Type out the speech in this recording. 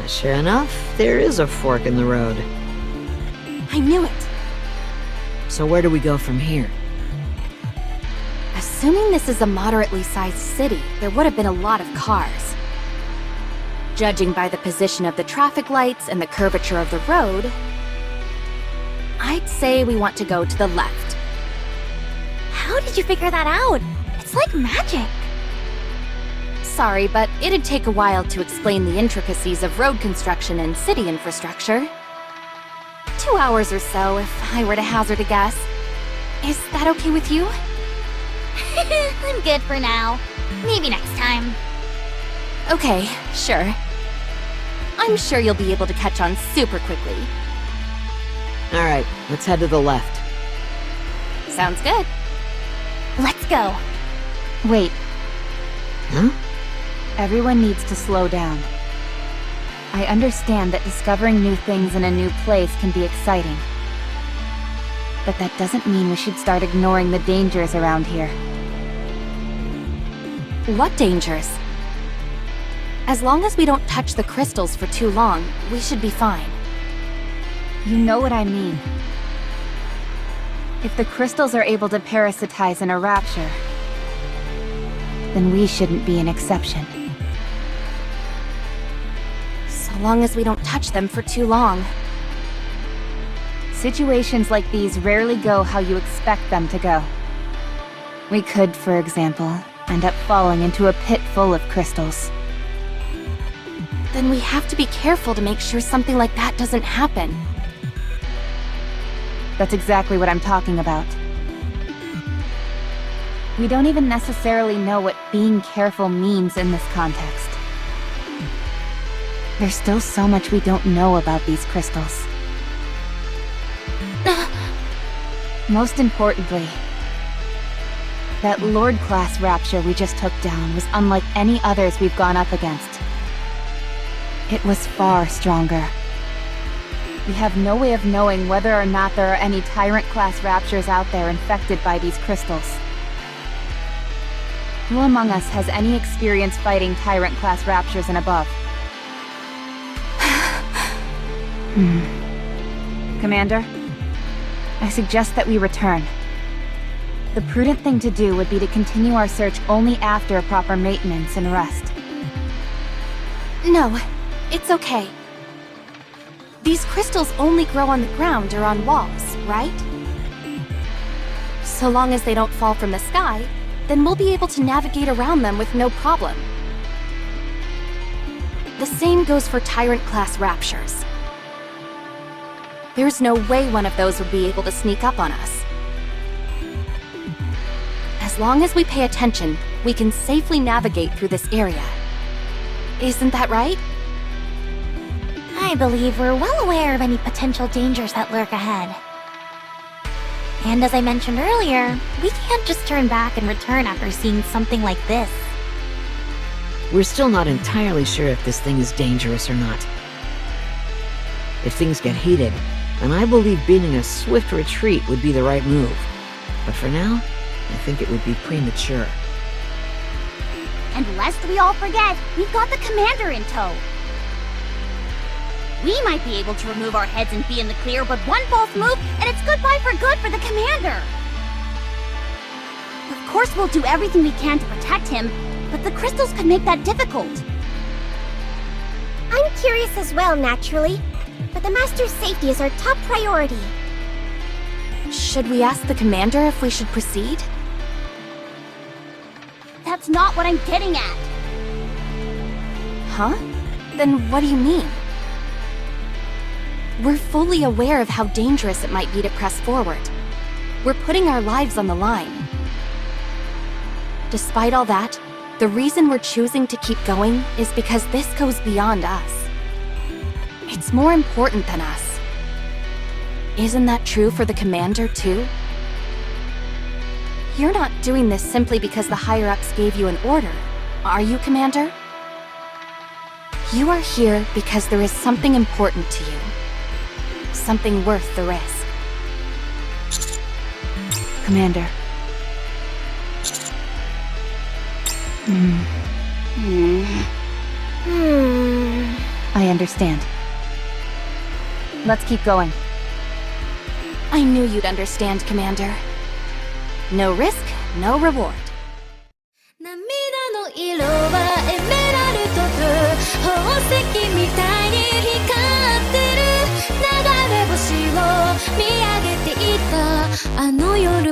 Sure enough, there is a fork in the road. I knew it! So where do we go from here? Assuming this is a moderately sized city, there would have been a lot of cars. Judging by the position of the traffic lights and the curvature of the road, I'd say we want to go to the left. How did you figure that out? It's like magic. Sorry, but it'd take a while to explain the intricacies of road construction and city infrastructure. 2 hours or so, if I were to hazard a guess. Is that okay with you? I'm good for now. Maybe next time. Okay, sure. I'm sure you'll be able to catch on super quickly. Alright, let's head to the left. Sounds good. Let's go. Wait, Huh? everyone needs to slow down. I understand that discovering new things in a new place can be exciting. But that doesn't mean we should start ignoring the dangers around here. What dangers? As long as we don't touch the crystals for too long, we should be fine. You know what I mean. If the crystals are able to parasitize in a rapture, then we shouldn't be an exception. So long as we don't touch them for too long. Situations like these rarely go how you expect them to go. We could, for example, end up falling into a pit full of crystals. Then we have to be careful to make sure something like that doesn't happen. That's exactly what I'm talking about. We don't even necessarily know what being careful means in this context. There's still so much we don't know about these crystals. Most importantly, that Lord-class rapture we just took down was unlike any others we've gone up against. It was far stronger. We have no way of knowing whether or not there are any Tyrant-class raptures out there infected by these crystals. Who among us has any experience fighting Tyrant-class raptures and above? Commander, I suggest that we return. The prudent thing to do would be to continue our search only after proper maintenance and rest. No, it's okay. These crystals only grow on the ground or on walls, right? So long as they don't fall from the sky, then we'll be able to navigate around them with no problem. The same goes for Tyrant-class raptures. There's no way one of those would be able to sneak up on us. As long as we pay attention, we can safely navigate through this area. Isn't that right? I believe we're well aware of any potential dangers that lurk ahead. And as I mentioned earlier, we can't just turn back and return after seeing something like this. We're still not entirely sure if this thing is dangerous or not. If things get heated, then I believe beating a swift retreat would be the right move. But for now, I think it would be premature. And lest we all forget, we've got the commander in tow. We might be able to remove our heads and be in the clear, but one false move, and it's goodbye for good for the commander. Of course we'll do everything we can to protect him, but the crystals could make that difficult. I'm curious as well, naturally. But the Master's safety is our top priority. Should we ask the commander if we should proceed? That's not what I'm getting at. Huh? Then what do you mean? We're fully aware of how dangerous it might be to press forward. We're putting our lives on the line. Despite all that, the reason we're choosing to keep going is because this goes beyond us. It's more important than us. Isn't that true for the commander, too? You're not doing this simply because the higher-ups gave you an order, are you, Commander? You are here because there is something important to you. Something worth the risk. Commander. I understand. Let's keep going. I knew you'd understand, Commander. No risk, no reward. 涙の色はエメラルドブ宝石みたいに光ってる流れ星を見上げていたあの夜